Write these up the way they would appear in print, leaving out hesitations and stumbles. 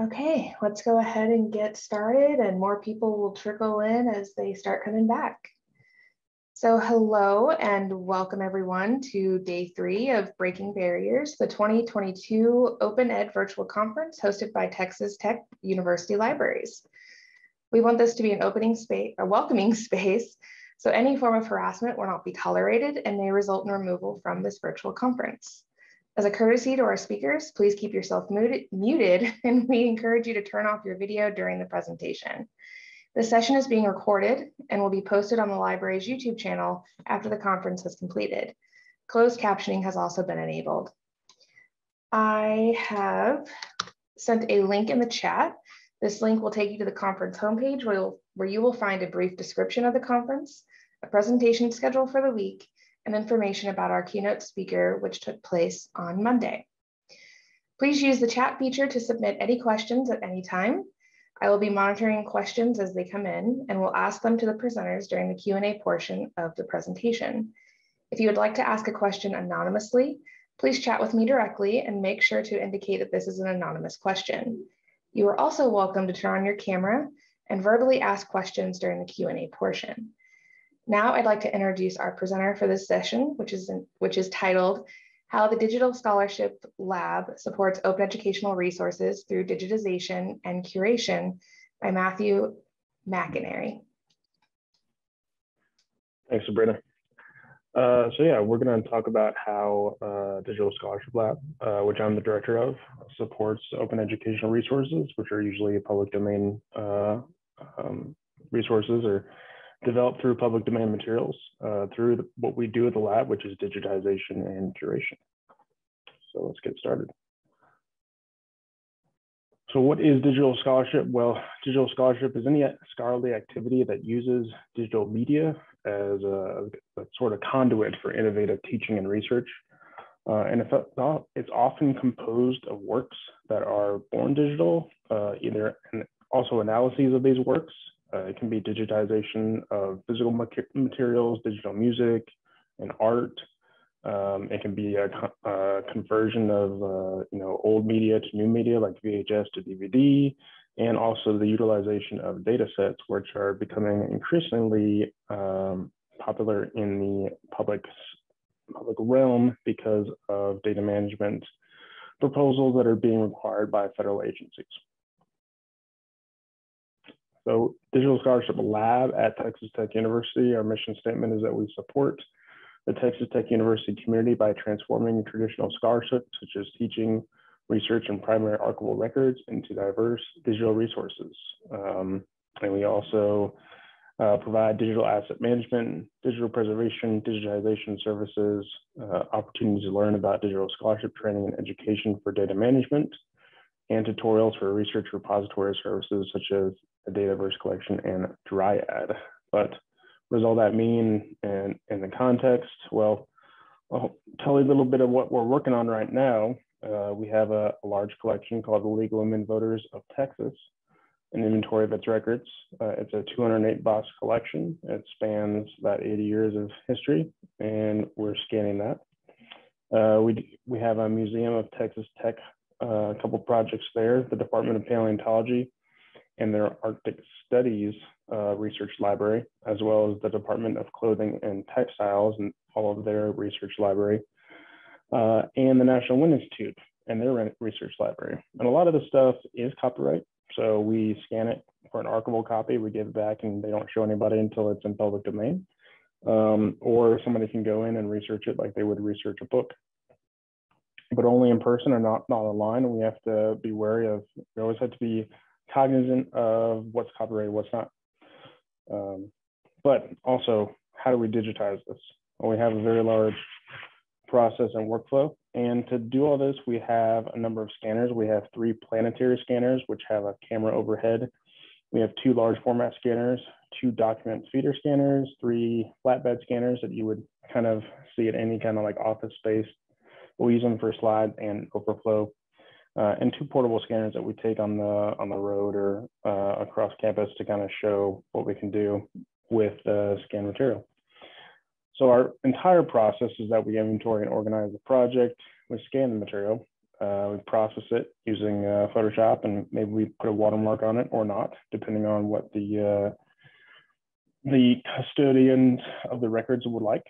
Okay, let's go ahead and get started, and more people will trickle in as they start coming back. So hello and welcome everyone to day 3 of Breaking Barriers, the 2022 Open Ed Virtual Conference hosted by Texas Tech University Libraries. We want this to be an welcoming space, so any form of harassment will not be tolerated and may result in removal from this virtual conference. As a courtesy to our speakers, please keep yourself muted, and we encourage you to turn off your video during the presentation. This session is being recorded and will be posted on the library's YouTube channel after the conference has completed. Closed captioning has also been enabled. I have sent a link in the chat. This link will take you to the conference homepage where you will find a brief description of the conference, a presentation schedule for the week, and information about our keynote speaker, which took place on Monday. Please use the chat feature to submit any questions at any time. I will be monitoring questions as they come in and will ask them to the presenters during the Q&A portion of the presentation. If you would like to ask a question anonymously, please chat with me directly and make sure to indicate that this is an anonymous question. You are also welcome to turn on your camera and verbally ask questions during the Q&A portion. Now I'd like to introduce our presenter for this session, which is titled How the Digital Scholarship Lab Supports Open Educational Resources Through Digitization and Curation by Matthew McEniry. Thanks, Sabrina. We're going to talk about how Digital Scholarship Lab, which I'm the director of, supports open educational resources, which are usually public domain resources or developed through public domain materials through what we do at the lab, which is digitization and curation. So let's get started. So what is digital scholarship? Well, digital scholarship is any scholarly activity that uses digital media as a sort of conduit for innovative teaching and research. It's often composed of works that are born digital, and also analyses of these works. It can be digitization of physical materials, digital music, and art. It can be a conversion of old media to new media like VHS to DVD, and also the utilization of data sets, which are becoming increasingly popular in the public realm because of data management proposals that are being required by federal agencies. So Digital Scholarship Lab at Texas Tech University, our mission statement is that we support the Texas Tech University community by transforming traditional scholarship, such as teaching, research, and primary archival records into diverse digital resources. And we also provide digital asset management, digital preservation, digitization services, opportunities to learn about digital scholarship training and education for data management, and tutorials for research repository services such as the Dataverse collection and Dryad. But what does all that mean in the context? Well, I'll tell you a little bit of what we're working on right now. We have a large collection called the Legal Women Voters of Texas, an inventory of its records. It's a 208 box collection. It spans about 80 years of history, and we're scanning that. We have a Museum of Texas Tech, a couple projects there, the Department of Paleontology and their Arctic Studies research library, as well as the Department of Clothing and Textiles and all of their research library, and the National Wind Institute and their research library. And a lot of the stuff is copyright, so we scan it for an archival copy, we give it back, and they don't show anybody until it's in public domain, or somebody can go in and research it like they would research a book, but only in person or not online. And we have to be wary of, we always have to be cognizant of what's copyrighted, what's not. But also, how do we digitize this? Well, we have a very large process and workflow. And to do all this, we have a number of scanners. We have 3 planetary scanners, which have a camera overhead. We have 2 large format scanners, 2 document feeder scanners, 3 flatbed scanners that you would kind of see at any kind of like office space. We'll use them for slides and overflow. And 2 portable scanners that we take on the road or across campus to kind of show what we can do with the scan material. So our entire process is that we inventory and organize the project, we scan the material, We process it using Photoshop, and maybe we put a watermark on it or not, depending on what the custodians of the records would like.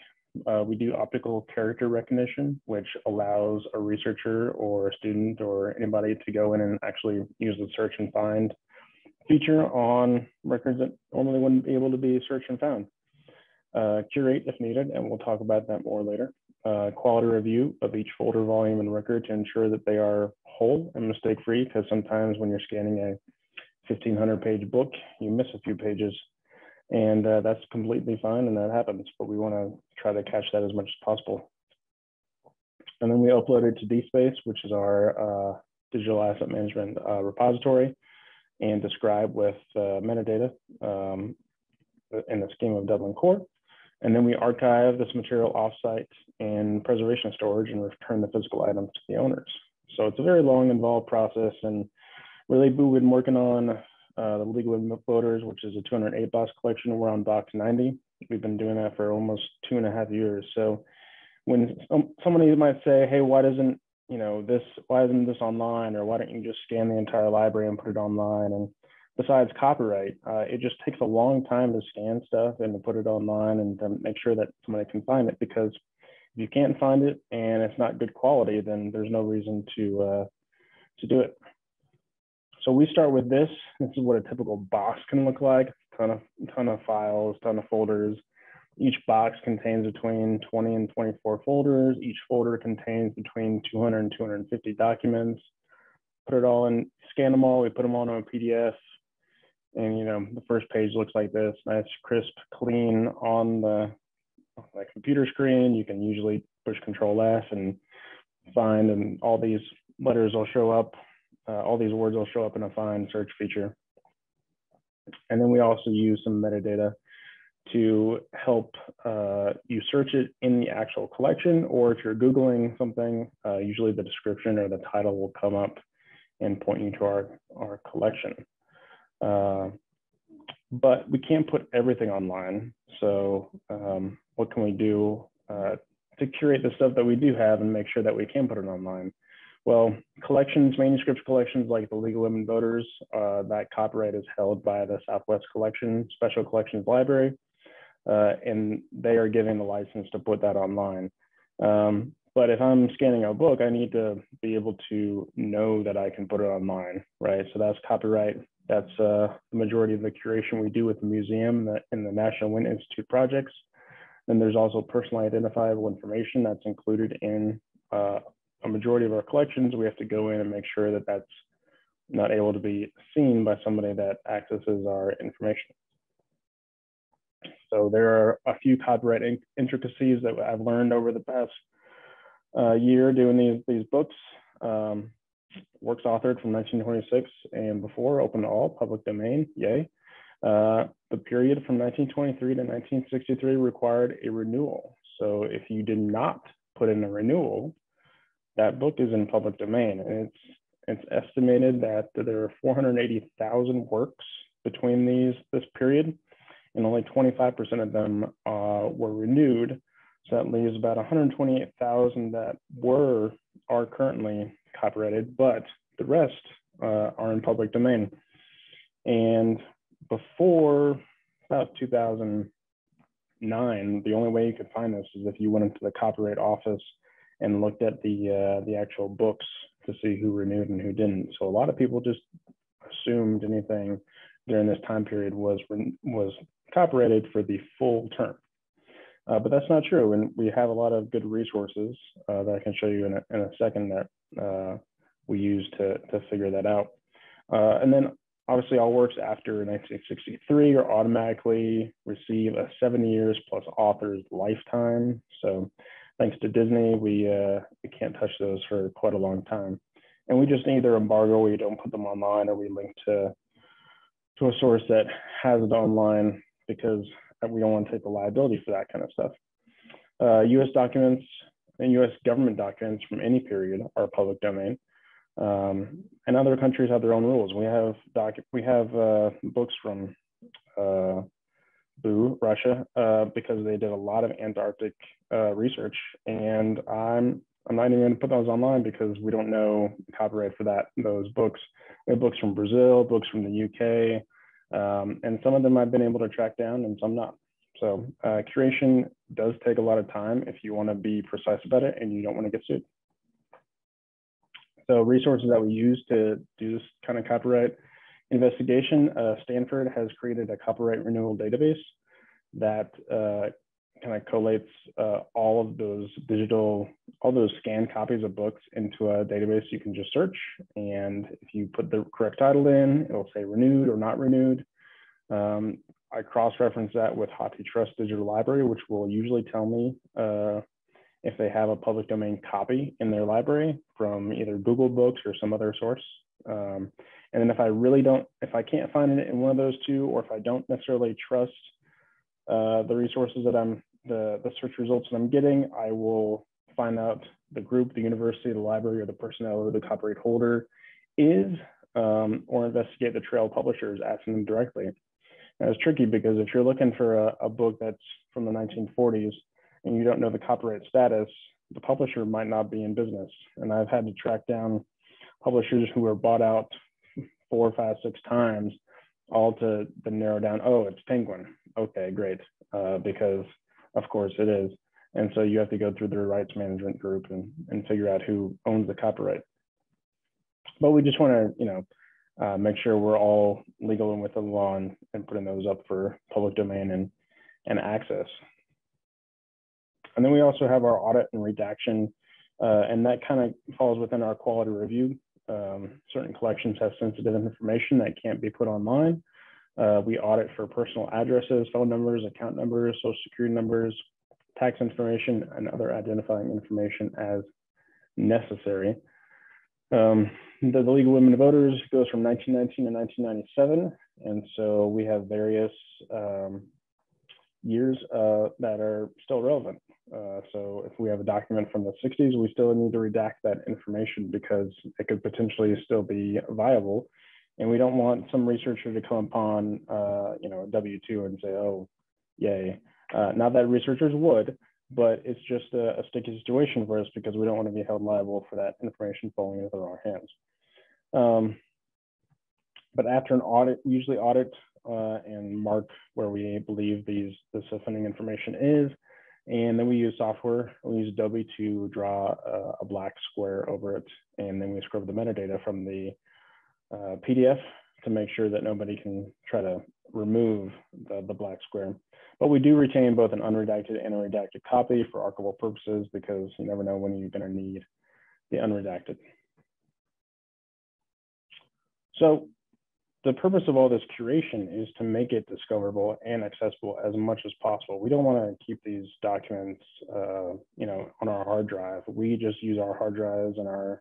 We do optical character recognition, which allows a researcher or a student or anybody to go in and actually use the search and find feature on records that normally wouldn't be able to be searched and found. Curate if needed, and we'll talk about that more later. Quality review of each folder, volume, and record to ensure that they are whole and mistake-free, because sometimes when you're scanning a 1,500-page book, you miss a few pages, and that's completely fine, and that happens, but we want to try to catch that as much as possible. And then we upload it to DSpace, which is our digital asset management repository, and describe with metadata in the scheme of Dublin Core. And then we archive this material offsite in preservation storage and return the physical items to the owners. So it's a very long, involved process. And really, we've been working on the legal voters, which is a 208 box collection. We're on box 90. We've been doing that for almost 2.5 years. So when somebody might say, hey, why isn't this online? Or why don't you just scan the entire library and put it online? And besides copyright, it just takes a long time to scan stuff and to put it online and to make sure that somebody can find it, because if you can't find it and it's not good quality, then there's no reason to do it. So we start with this. This is what a typical box can look like. Ton of files, ton of folders. Each box contains between 20 and 24 folders. Each folder contains between 200 and 250 documents. Put it all in, scan them all. We put them all in a PDF. And the first page looks like this, nice, crisp, clean on the computer screen. You can usually push Control F and find, and all these letters will show up. All these words will show up in a find search feature. And then we also use some metadata to help you search it in the actual collection, or if you're Googling something, usually the description or the title will come up and point you to our collection. But we can't put everything online. So what can we do to curate the stuff that we do have and make sure that we can put it online? Well, collections, manuscript collections like the League of Women Voters, that copyright is held by the Southwest Collection, Special Collections Library, and they are giving the license to put that online. But if I'm scanning a book, I need to be able to know that I can put it online, right? So that's copyright. That's the majority of the curation we do with the museum and the National Wind Institute projects. Then there's also personally identifiable information that's included in a majority of our collections. We have to go in and make sure that that's not able to be seen by somebody that accesses our information. So there are a few copyright intricacies that I've learned over the past year doing these books. Works authored from 1926 and before, open to all, public domain, yay. The period from 1923 to 1963 required a renewal. So if you did not put in a renewal, that book is in public domain. And it's estimated that there are 480,000 works between this period, and only 25% of them were renewed. So that leaves about 128,000 that are currently copyrighted, but the rest are in public domain. And before about 2009, the only way you could find this is if you went into the Copyright Office and looked at the actual books to see who renewed and who didn't. So a lot of people just assumed anything during this time period was copyrighted for the full term. But that's not true, and we have a lot of good resources that I can show you in a second that we use to figure that out. And then obviously all works after 1963 are automatically receive a 7 years plus author's lifetime. So thanks to Disney, we can't touch those for quite a long time. And we just either embargo, we don't put them online, or we link to a source that has it online, because we don't want to take the liability for that kind of stuff. US documents and US government documents from any period are public domain. And other countries have their own rules. We have books from Russia, because they did a lot of Antarctic research, and I'm I'm not even going to put those online because we don't know copyright for those books. We have books from Brazil, books from the UK, and some of them I've been able to track down and some not. So curation does take a lot of time if you want to be precise about it and you don't want to get sued. So resources that we use to do this kind of copyright investigation, Stanford has created a copyright renewal database that kind of collates all of those scanned copies of books into a database you can just search. And if you put the correct title in, it'll say renewed or not renewed. I cross-reference that with HathiTrust Digital Library, which will usually tell me if they have a public domain copy in their library from either Google Books or some other source. And then if I can't find it in one of those two, or if I don't necessarily trust the resources that the search results that I'm getting, I will find out the group, the university, the library, or the personnel or the copyright holder is, or investigate the trail publishers, asking them directly. And it's tricky because if you're looking for a book that's from the 1940s and you don't know the copyright status, the publisher might not be in business. And I've had to track down publishers who were bought out 4, 5, 6 times, all to narrow down, oh, it's Penguin. Okay, great, because of course it is. And so you have to go through their rights management group and figure out who owns the copyright. But we just want to, make sure we're all legal and within the law and putting those up for public domain and access. And then we also have our audit and redaction, and that kind of falls within our quality review. Certain collections have sensitive information that can't be put online. We audit for personal addresses, phone numbers, account numbers, social security numbers, tax information, and other identifying information as necessary. The League of Women Voters goes from 1919 to 1997. And so we have various years that are still relevant. So if we have a document from the 60s, we still need to redact that information because it could potentially still be viable. And we don't want some researcher to come upon, a W-2 and say, oh, yay. Not that researchers would, but it's just a sticky situation for us because we don't want to be held liable for that information falling into the wrong hands. But after an audit, usually audit and mark where we believe this offending information is. And then we use software. We use Adobe to draw a black square over it. And then we scrub the metadata from the PDF to make sure that nobody can try to remove the black square. But we do retain both an unredacted and a redacted copy for archival purposes because you never know when you're going to need the unredacted. So the purpose of all this curation is to make it discoverable and accessible as much as possible. We don't want to keep these documents, on our hard drive. We just use our hard drives and our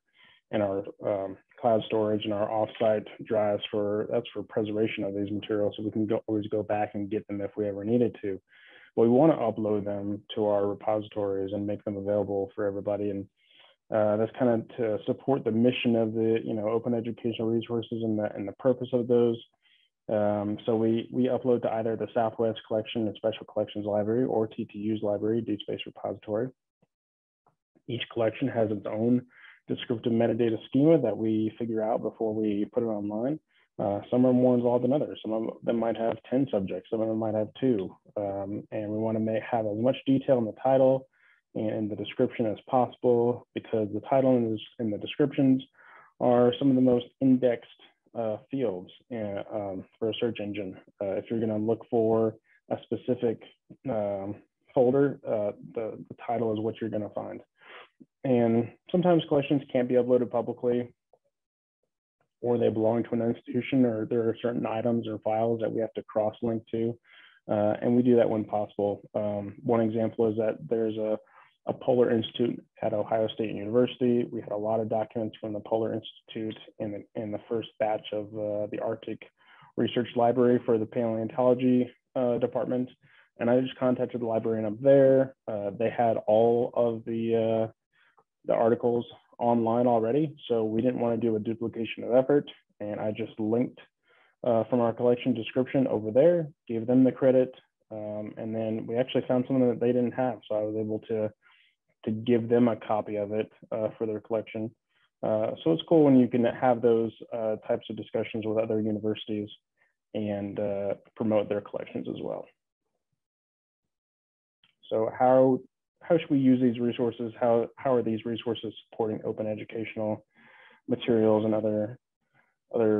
cloud storage and our offsite drives that's for preservation of these materials, so we can always go back and get them if we ever needed to. But we want to upload them to our repositories and make them available for everybody. And that's kind of to support the mission of the open educational resources and the purpose of those. So we upload to either the Southwest Collection and Special Collections Library or TTU's library, Deep Space Repository. Each collection has its own descriptive metadata schema that we figure out before we put it online. Some are more involved than others. Some of them might have 10 subjects, some of them might have 2. And we want to have as much detail in the title and the description as possible because the title and the descriptions are some of the most indexed fields for a search engine. If you're going to look for a specific folder, the title is what you're going to find. And sometimes collections can't be uploaded publicly, or they belong to an institution, or there are certain items or files that we have to cross-link to. And we do that when possible. One example is that there's a Polar Institute at Ohio State University. We had a lot of documents from the Polar Institute in the first batch of the Arctic Research Library for the paleontology department. And I just contacted the librarian up there. They had all of the articles online already, so we didn't want to do a duplication of effort. And I just linked from our collection description over there, gave them the credit, and then we actually found something that they didn't have. So I was able to to give them a copy of it for their collection. So it's cool when you can have those types of discussions with other universities and promote their collections as well. So how should we use these resources? How are these resources supporting open educational materials and other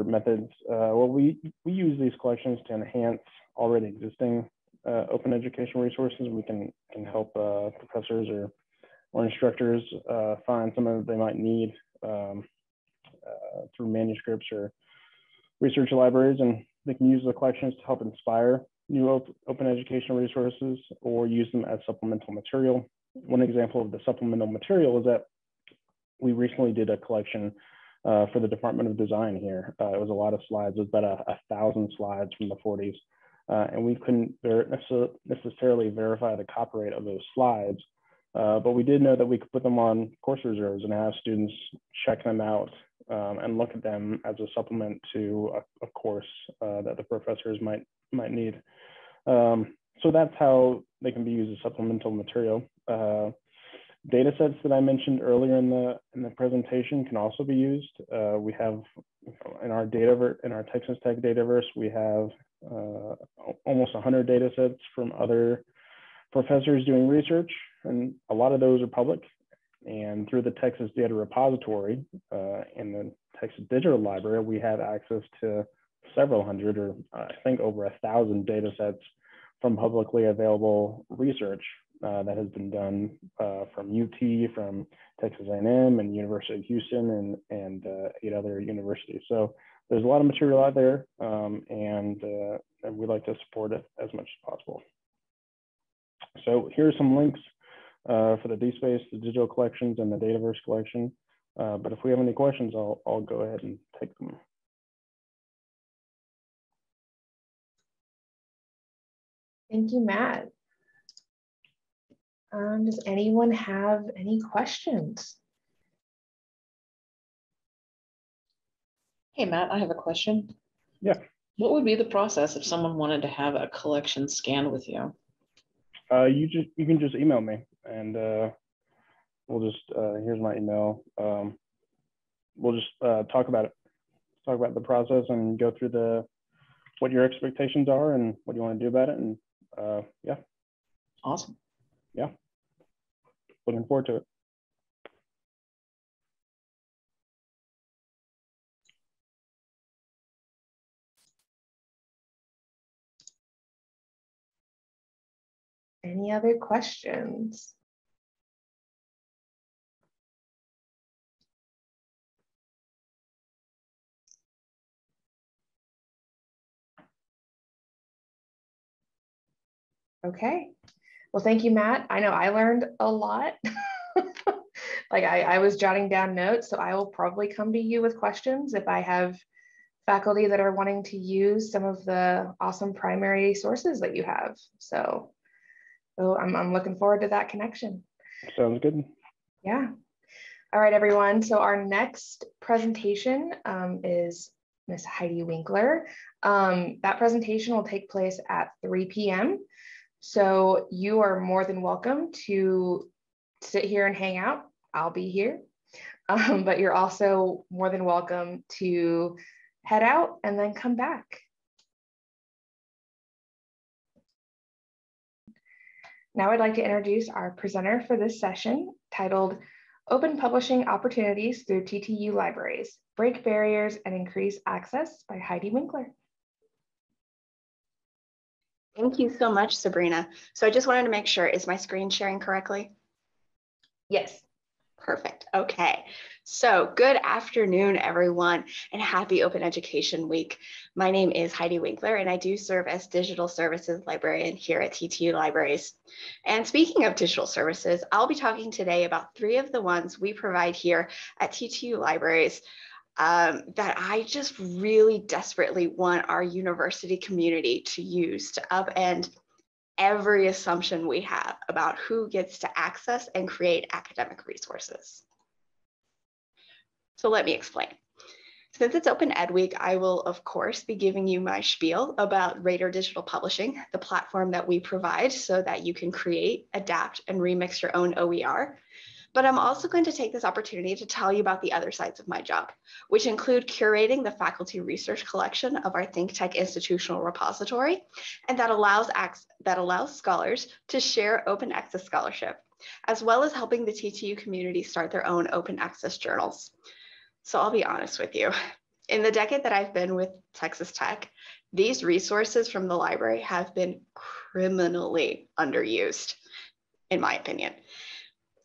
methods? Well, we use these collections to enhance already existing open educational resources. We can help professors or instructors find something that they might need through manuscripts or research libraries, and they can use the collections to help inspire new open educational resources or use them as supplemental material. One example of the supplemental material is that we recently did a collection for the Department of Design here. It was a lot of slides. It was about 1,000 slides from the 40s. And we couldn't necessarily verify the copyright of those slides, but we did know that we could put them on course reserves and have students check them out and look at them as a supplement to a course that the professors might need. So that's how they can be used as supplemental material. Data sets that I mentioned earlier in the presentation can also be used. We have in our Texas Tech Dataverse, we have almost 100 data sets from other professors doing research, and a lot of those are public. And through the Texas Data Repository in the Texas Digital Library, we have access to several hundred, or I think over 1,000 data sets from publicly available research that has been done from UT, from Texas A&M and University of Houston and 8 other universities. So there's a lot of material out there, and we like to support it as much as possible. So here are some links for the DSpace, the digital collections, and the Dataverse collection. But if we have any questions, I'll go ahead and take them. Thank you, Matt. Does anyone have any questions? Hey, Matt, I have a question. Yeah. What would be the process if someone wanted to have a collection scanned with you? You can just email me, and we'll just here's my email. We'll just talk about it, talk about the process, and go through what your expectations are and what you want to do about it, and yeah. Awesome. Yeah. Looking forward to it. Any other questions? Okay. Well, thank you, Matt. I know I learned a lot. Like I was jotting down notes, so I will probably come to you with questions if I have faculty that are wanting to use some of the awesome primary sources that you have. So I'm looking forward to that connection. Sounds good. Yeah. All right, everyone. So our next presentation is Miss Heidi Winkler. That presentation will take place at 3 p.m. So you are more than welcome to sit here and hang out. I'll be here. But you're also more than welcome to head out and then come back. Now I'd like to introduce our presenter for this session, titled Open Publishing Opportunities Through TTU Libraries, Break Barriers and Increase Access by Heidi Winkler. Thank you so much, Sabrina. So I just wanted to make sure, is my screen sharing correctly? Yes. Perfect. Okay. So good afternoon, everyone, and happy Open Education Week. My name is Heidi Winkler, and I do serve as Digital Services Librarian here at TTU Libraries. And speaking of digital services, I'll be talking today about 3 of the ones we provide here at TTU Libraries that I just really desperately want our university community to use to upend every assumption we have about who gets to access and create academic resources. So let me explain. Since it's Open Ed Week, I will, of course, be giving you my spiel about Radar Digital Publishing, the platform that we provide so that you can create, adapt, and remix your own OER. But I'm also going to take this opportunity to tell you about the other sides of my job, which include curating the faculty research collection of our ThinkTech institutional repository, and that allows scholars to share open access scholarship, as well as helping the TTU community start their own open access journals. So I'll be honest with you. In the decade that I've been with Texas Tech, these resources from the library have been criminally underused, in my opinion.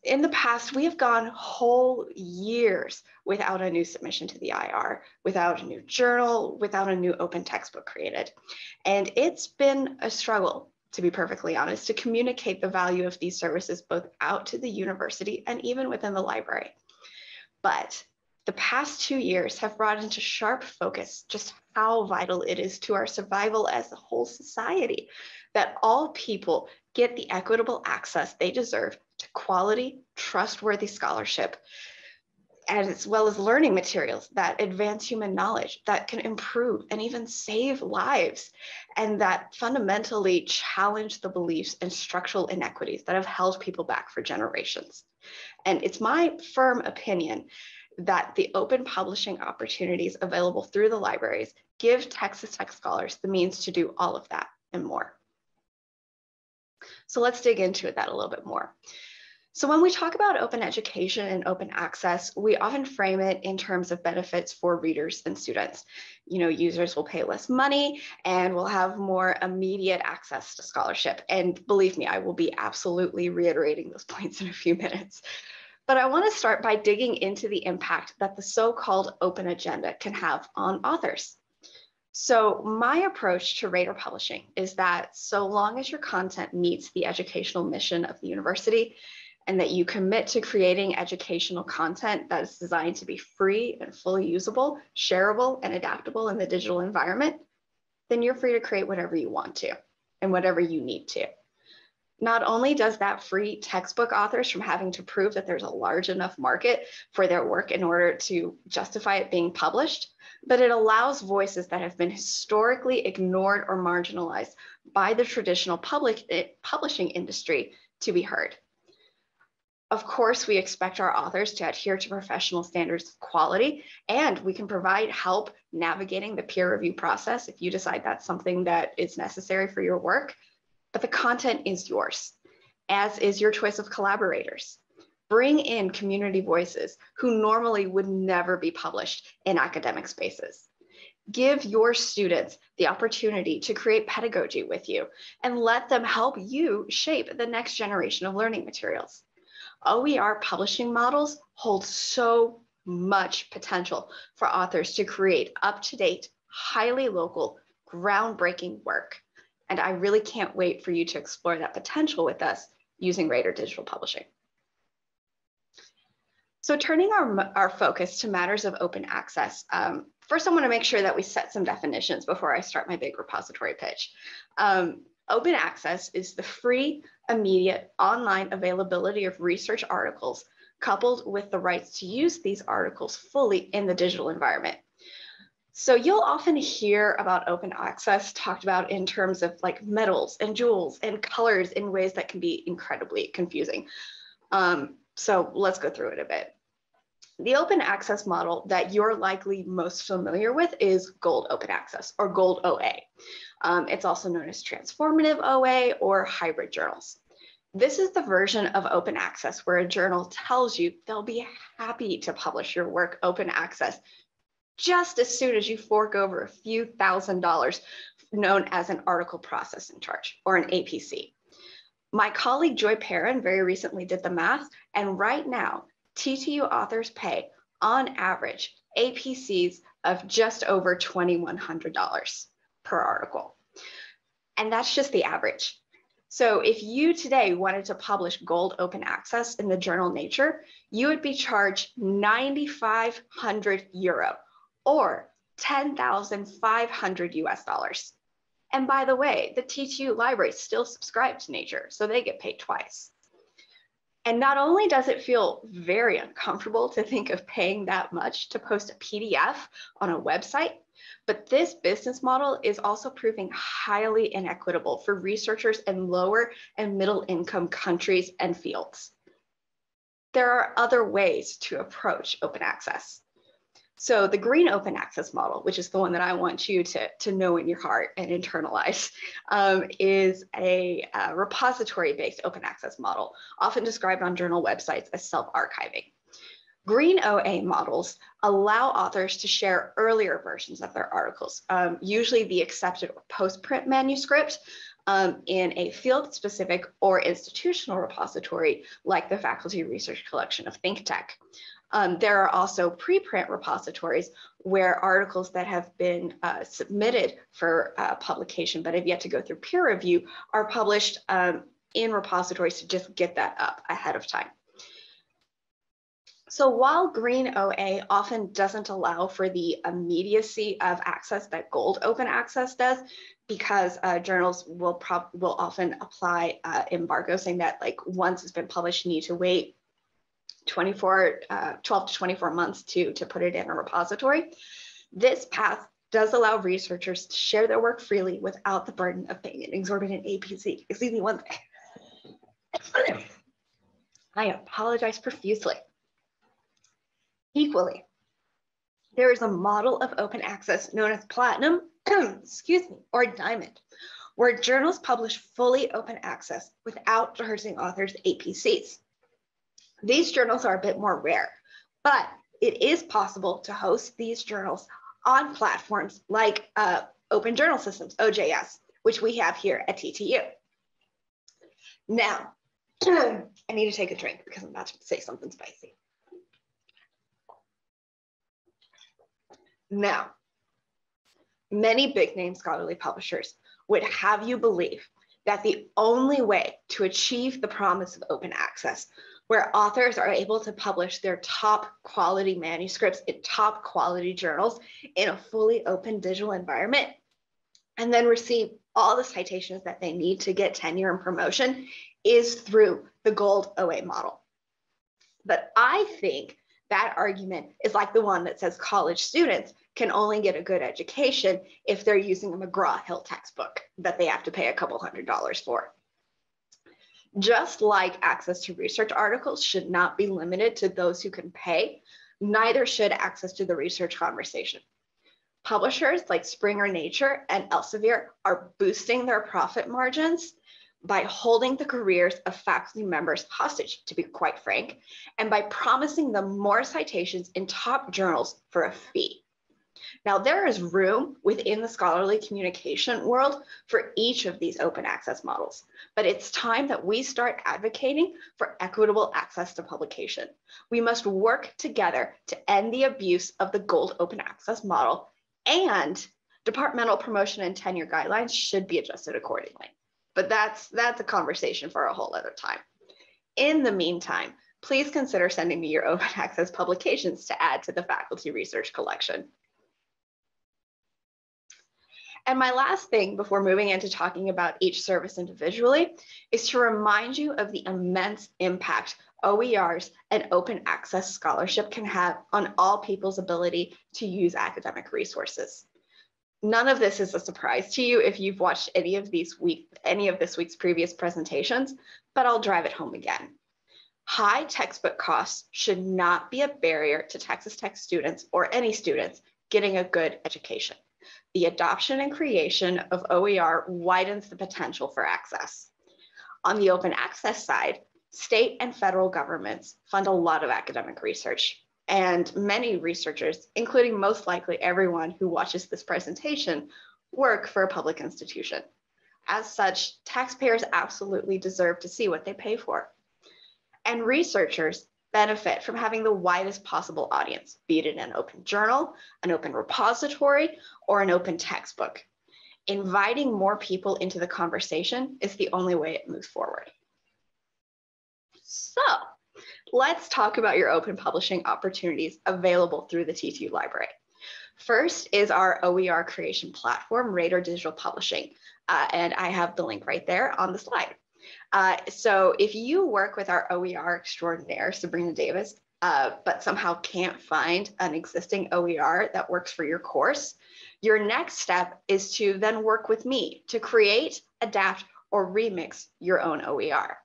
In the past, we have gone whole years without a new submission to the IR, without a new journal, without a new open textbook created. And it's been a struggle, to be perfectly honest, to communicate the value of these services both out to the university and even within the library. But the past 2 years have brought into sharp focus just how vital it is to our survival as a whole society that all people get the equitable access they deserve to quality, trustworthy scholarship, as well as learning materials that advance human knowledge, that can improve and even save lives, and that fundamentally challenge the beliefs and structural inequities that have held people back for generations. And it's my firm opinion that the open publishing opportunities available through the libraries give Texas Tech scholars the means to do all of that and more. So let's dig into that a little bit more. So when we talk about open education and open access, we often frame it in terms of benefits for readers and students. You know, users will pay less money and will have more immediate access to scholarship. And believe me, I will be absolutely reiterating those points in a few minutes. But I want to start by digging into the impact that the so-called open agenda can have on authors. So my approach to Radar Publishing is that so long as your content meets the educational mission of the university, and that you commit to creating educational content that is designed to be free and fully usable, shareable, and adaptable in the digital environment, then you're free to create whatever you want to and whatever you need to. Not only does that free textbook authors from having to prove that there's a large enough market for their work in order to justify it being published, but it allows voices that have been historically ignored or marginalized by the traditional publishing industry to be heard. Of course, we expect our authors to adhere to professional standards of quality, and we can provide help navigating the peer review process if you decide that's something that is necessary for your work. But the content is yours, as is your choice of collaborators. Bring in community voices who normally would never be published in academic spaces. Give your students the opportunity to create pedagogy with you and let them help you shape the next generation of learning materials. OER publishing models hold so much potential for authors to create up-to-date, highly local, groundbreaking work. And I really can't wait for you to explore that potential with us using Radar Digital Publishing. So turning our focus to matters of open access, first I want to make sure that we set some definitions before I start my big repository pitch. Open access is the free, immediate, online availability of research articles coupled with the rights to use these articles fully in the digital environment. So you'll often hear about open access talked about in terms of like metals and jewels and colors in ways that can be incredibly confusing. So let's go through it a bit. The open access model that you're likely most familiar with is Gold Open Access, or Gold OA. It's also known as Transformative OA or hybrid journals. This is the version of open access where a journal tells you they'll be happy to publish your work open access just as soon as you fork over a few $1,000s known as an article processing charge, or an APC. My colleague Joy Perrin very recently did the math, and right now, TTU authors pay, on average, APCs of just over $2,100 per article. And that's just the average. So if you today wanted to publish Gold Open Access in the journal Nature, you would be charged 9,500 euro or 10,500 US dollars. And by the way, the TTU library still subscribes to Nature, so they get paid twice. And not only does it feel very uncomfortable to think of paying that much to post a PDF on a website, but this business model is also proving highly inequitable for researchers in lower and middle income countries and fields. There are other ways to approach open access. So the green open access model, which is the one that I want you to know in your heart and internalize, is a repository-based open access model, often described on journal websites as self-archiving. Green OA models allow authors to share earlier versions of their articles, usually the accepted or post-print manuscript, in a field-specific or institutional repository, like the faculty research collection of ThinkTech. There are also preprint repositories where articles that have been submitted for publication but have yet to go through peer review are published in repositories to just get that up ahead of time. So while Green OA often doesn't allow for the immediacy of access that Gold Open Access does, because journals will often apply embargo saying that like once it's been published, you need to wait 12 to 24 months to put it in a repository. This path does allow researchers to share their work freely without the burden of paying an exorbitant APC. Excuse me one thing. I apologize profusely. Equally, there is a model of open access known as Platinum, excuse me, or Diamond, where journals publish fully open access without charging authors APCs. These journals are a bit more rare, but it is possible to host these journals on platforms like Open Journal Systems, OJS, which we have here at TTU. Now, I need to take a drink because I'm about to say something spicy. Now, many big name scholarly publishers would have you believe that the only way to achieve the promise of open access, where authors are able to publish their top quality manuscripts in top quality journals in a fully open digital environment, and then receive all the citations that they need to get tenure and promotion, is through the Gold OA model. But I think that argument is like the one that says college students can only get a good education if they're using a McGraw-Hill textbook that they have to pay a couple $100s for. Just like access to research articles should not be limited to those who can pay, neither should access to the research conversation. Publishers like Springer Nature and Elsevier are boosting their profit margins by holding the careers of faculty members hostage, to be quite frank, and by promising them more citations in top journals for a fee. Now, there is room within the scholarly communication world for each of these open access models, but it's time that we start advocating for equitable access to publication. We must work together to end the abuse of the Gold Open Access model, and departmental promotion and tenure guidelines should be adjusted accordingly. But that's a conversation for a whole other time. In the meantime, please consider sending me your open access publications to add to the faculty research collection. And my last thing before moving into talking about each service individually is to remind you of the immense impact OERs and open access scholarship can have on all people's ability to use academic resources. None of this is a surprise to you if you've watched any of this week's previous presentations, but I'll drive it home again. High textbook costs should not be a barrier to Texas Tech students or any students getting a good education. The adoption and creation of OER widens the potential for access. On the open access side, state and federal governments fund a lot of academic research, and many researchers, including most likely everyone who watches this presentation, work for a public institution. As such, taxpayers absolutely deserve to see what they pay for. And researchers benefit from having the widest possible audience, be it in an open journal, an open repository, or an open textbook. Inviting more people into the conversation is the only way it moves forward. So let's talk about your open publishing opportunities available through the TTU library. First is our OER creation platform, Radar Digital Publishing, and I have the link right there on the slide. So if you work with our OER extraordinaire, Sabrina Davis, but somehow can't find an existing OER that works for your course, your next step is to then work with me to create, adapt, or remix your own OER.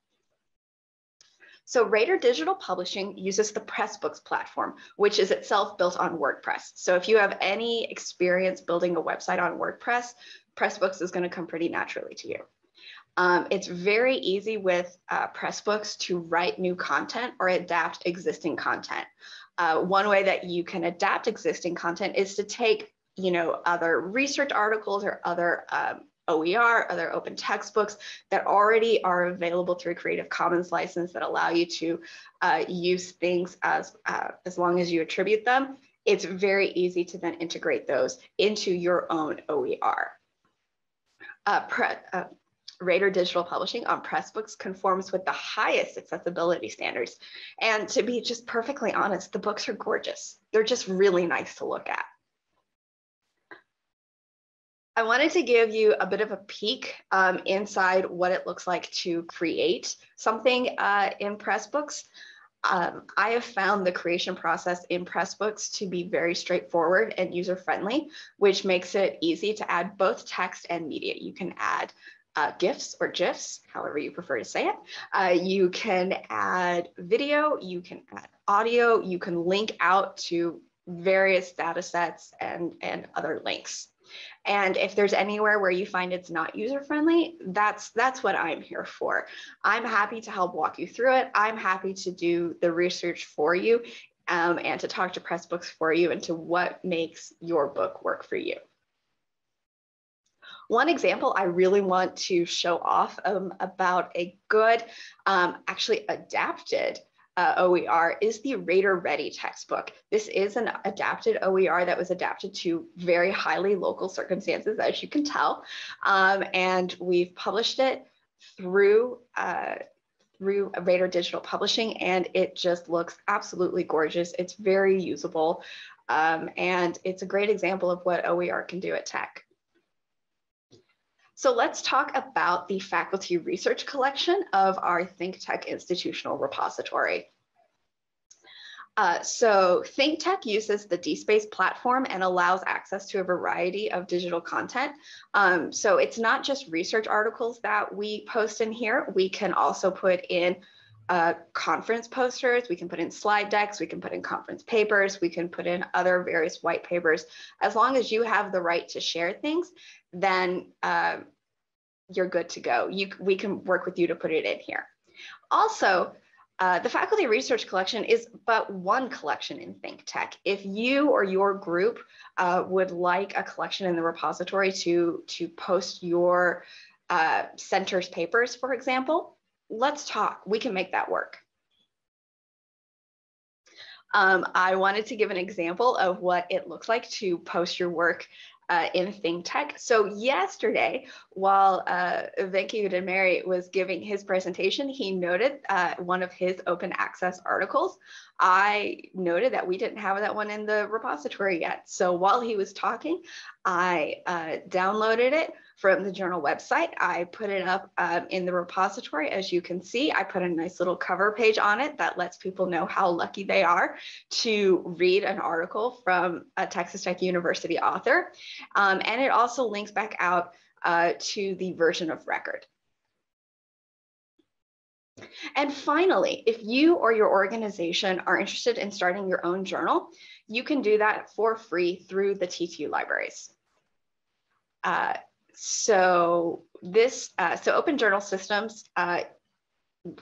So Raider Digital Publishing uses the Pressbooks platform, which is itself built on WordPress. So if you have any experience building a website on WordPress, Pressbooks is going to come pretty naturally to you. It's very easy with Pressbooks to write new content or adapt existing content. One way that you can adapt existing content is to take, other research articles or other OER, other open textbooks that already are available through Creative Commons license that allow you to use things as long as you attribute them. It's very easy to then integrate those into your own OER. Raider Digital Publishing on Pressbooks conforms with the highest accessibility standards. And to be just perfectly honest, the books are gorgeous. They're just really nice to look at. I wanted to give you a bit of a peek inside what it looks like to create something in Pressbooks. I have found the creation process in Pressbooks to be very straightforward and user-friendly, which makes it easy to add both text and media. You can add GIFs or GIFs, however you prefer to say it. You can add video, you can add audio, you can link out to various data sets and other links. And if there's anywhere where you find it's not user-friendly, that's what I'm here for. I'm happy to help walk you through it. I'm happy to do the research for you and to talk to Pressbooks for you into what makes your book work for you. One example I really want to show off about a good, actually adapted OER is the Raider Ready textbook. This is an adapted OER that was adapted to very highly local circumstances, as you can tell. And we've published it through Raider Digital Publishing, and it just looks absolutely gorgeous. It's very usable, and it's a great example of what OER can do at Tech. So let's talk about the faculty research collection of our ThinkTech institutional repository. So ThinkTech uses the DSpace platform and allows access to a variety of digital content. So it's not just research articles that we post in here. We can also put in conference posters, we can put in slide decks, we can put in conference papers, we can put in other various white papers. As long as you have the right to share things, then you're good to go. We can work with you to put it in here. Also, the faculty research collection is but one collection in ThinkTech. If you or your group would like a collection in the repository to post your center's papers, for example, let's talk. We can make that work. I wanted to give an example of what it looks like to post your work in ThinkTech. So yesterday, while Mcinerney was giving his presentation, he noted one of his open access articles. I noted that we didn't have that one in the repository yet. So while he was talking, I downloaded it from the journal website. I put it up in the repository. As you can see, I put a nice little cover page on it that lets people know how lucky they are to read an article from a Texas Tech University author. And it also links back out to the version of record. And finally, if you or your organization are interested in starting your own journal, you can do that for free through the TTU libraries. So Open Journal Systems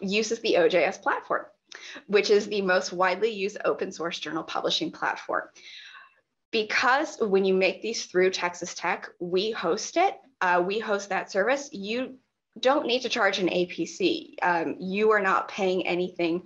uses the OJS platform, which is the most widely used open source journal publishing platform. Because when you make these through Texas Tech, we host it, we host that service, you don't need to charge an APC. You are not paying anything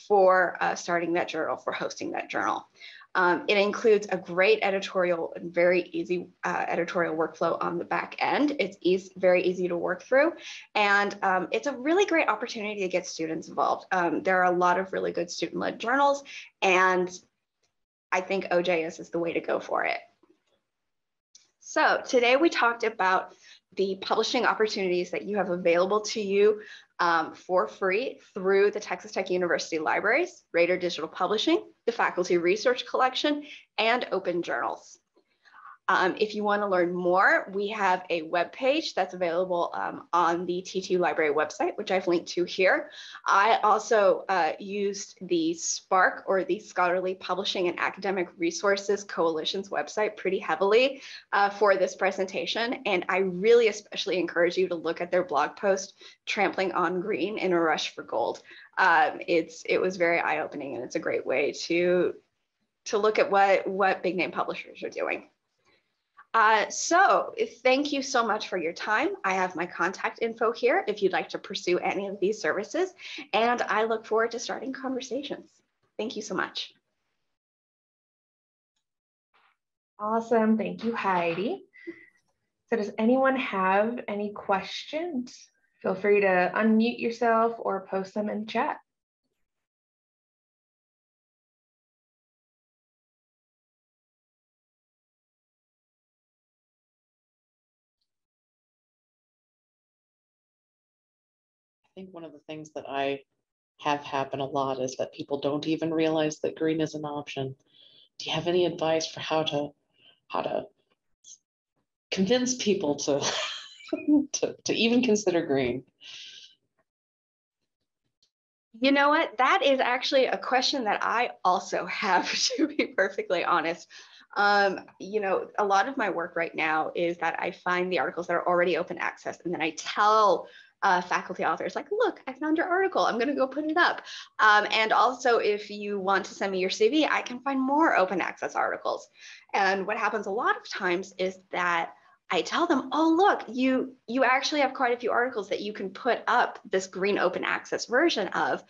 for starting that journal, for hosting that journal. It includes a great editorial and very easy editorial workflow on the back end. It's very easy to work through. And it's a really great opportunity to get students involved. There are a lot of really good student-led journals, and I think OJS is the way to go for it. So today we talked about the publishing opportunities that you have available to you for free through the Texas Tech University Libraries, Rader Digital Publishing, the Faculty Research Collection, and Open Journals. If you want to learn more, we have a webpage that's available on the TTU Library website, which I've linked to here. I also used the SPARC, or the Scholarly Publishing and Academic Resources Coalition's website, pretty heavily for this presentation. And I really especially encourage you to look at their blog post, Trampling on Green in a Rush for Gold. It was very eye-opening, and it's a great way to look at what big name publishers are doing. So thank you so much for your time. I have my contact info here if you'd like to pursue any of these services, and I look forward to starting conversations. Thank you so much. Awesome. Thank you, Heidi. So does anyone have any questions? Feel free to unmute yourself or post them in chat. I think one of the things that I have happen a lot is that people don't even realize that green is an option. Do you have any advice for how to convince people to to even consider green? You know what? That is actually a question that I also have, to be perfectly honest. You know, a lot of my work right now is that I find the articles that are already open access, and then I tell faculty authors, like, look, I found your article, I'm going to go put it up. And also, if you want to send me your CV, I can find more open access articles. And what happens a lot of times is that I tell them, oh, look, you actually have quite a few articles that you can put up this green open access version of.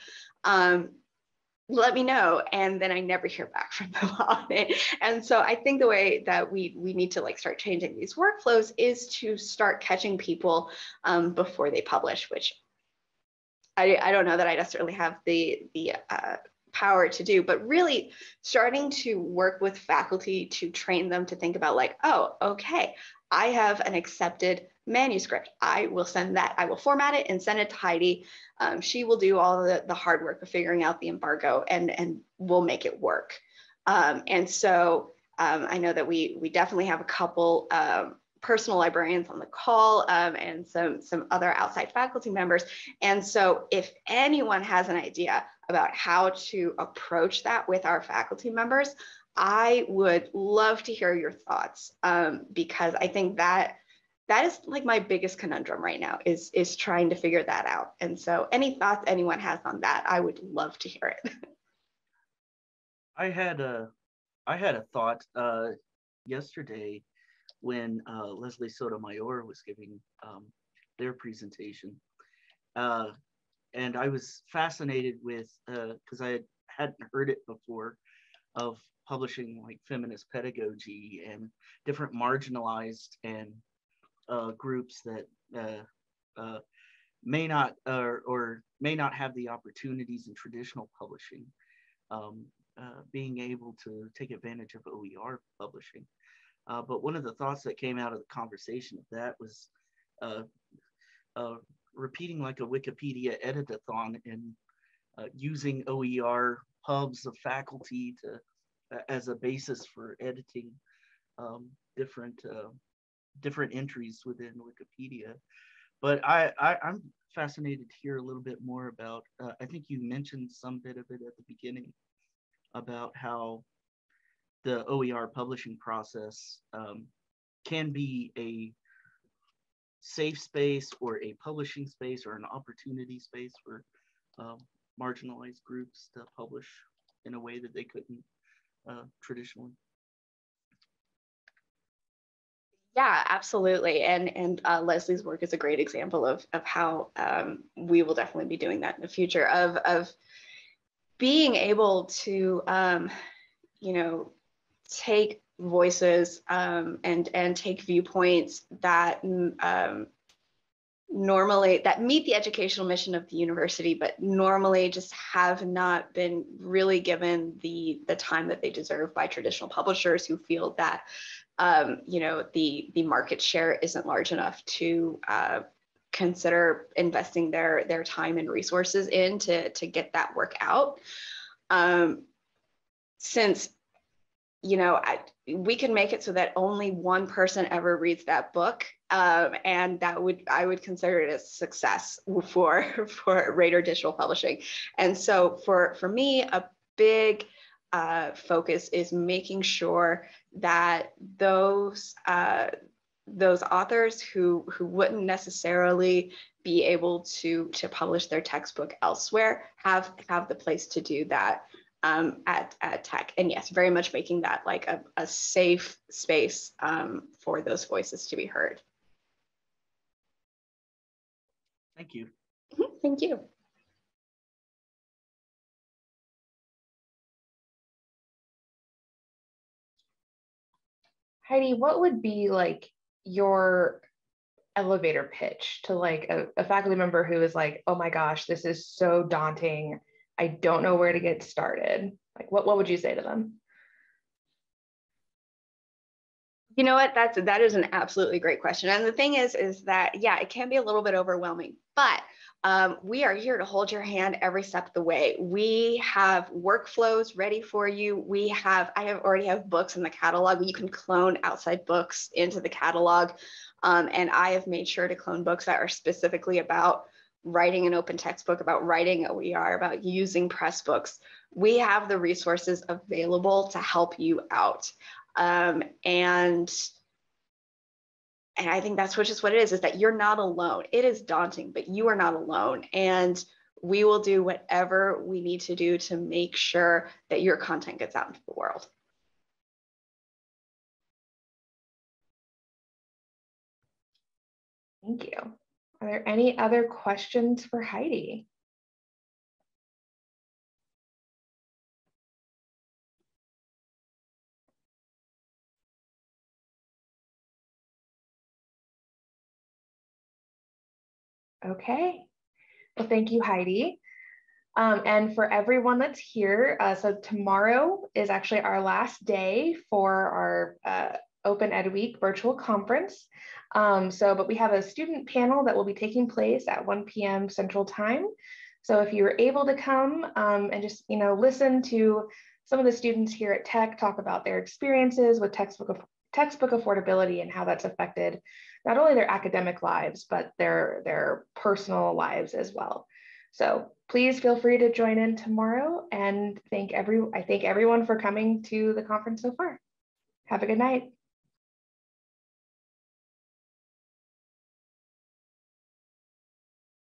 Let me know. And then I never hear back from them on it. And so I think the way that we need to start changing these workflows is to start catching people before they publish, which I don't know that I necessarily have the power to do, but really starting to work with faculty to train them to think about oh, okay, I have an accepted manuscript. I will send that. I will format it and send it to Heidi. She will do all the hard work of figuring out the embargo, and we'll make it work. And so I know that we definitely have a couple personal librarians on the call, and some other outside faculty members. And so if anyone has an idea about how to approach that with our faculty members, I would love to hear your thoughts, because I think that is my biggest conundrum right now is trying to figure that out. And so any thoughts anyone has on that, I would love to hear it. I had a thought yesterday when Leslie Sotomayor was giving their presentation. And I was fascinated with, because I hadn't heard it before, of publishing feminist pedagogy and different marginalized and groups that may not or may not have the opportunities in traditional publishing, being able to take advantage of OER publishing. But one of the thoughts that came out of the conversation of that was repeating a Wikipedia edit-a-thon and using OER hubs of faculty as a basis for editing different entries within Wikipedia. But I'm fascinated to hear a little bit more about, I think you mentioned some bit of it at the beginning, about how the OER publishing process can be a safe space or a publishing space or an opportunity space for marginalized groups to publish in a way that they couldn't traditionally. Yeah, absolutely. And Leslie's work is a great example of how we will definitely be doing that in the future, of being able to, take voices and take viewpoints that normally that meet the educational mission of the university, but normally just have not been really given the time that they deserve by traditional publishers, who feel that you know, the market share isn't large enough to consider investing their time and resources in to get that work out. Since, you know, we can make it so that only one person ever reads that book, and I would consider it a success for Radar Digital Publishing. And so for me, a big focus is making sure that those authors who wouldn't necessarily be able to publish their textbook elsewhere have the place to do that at Tech. And yes, very much making that like a safe space for those voices to be heard. Thank you. Thank you. Heidi, what would be like your elevator pitch to like a faculty member who is like, oh my gosh, this is so daunting. I don't know where to get started. Like, what would you say to them? You know what? That is an absolutely great question. And the thing is that, yeah, it can be a little bit overwhelming, but we are here to hold your hand every step of the way. We have workflows ready for you. I already have books in the catalog. You can clone outside books into the catalog. And I have made sure to clone books that are specifically about writing an open textbook, about writing OER, about using Pressbooks. We have the resources available to help you out. And I think that's just what it is that you're not alone. It is daunting, but you are not alone. And we will do whatever we need to do to make sure that your content gets out into the world. Thank you. Are there any other questions for Heidi? Okay. Well, thank you, Heidi. And for everyone that's here, so tomorrow is actually our last day for our Open Ed Week virtual conference. But we have a student panel that will be taking place at 1 p.m. Central Time. So if you were able to come and just, listen to some of the students here at Tech talk about their experiences with textbook affordability and how that's affected not only their academic lives, but their personal lives as well. So please feel free to join in tomorrow, and I thank everyone for coming to the conference so far. Have a good night.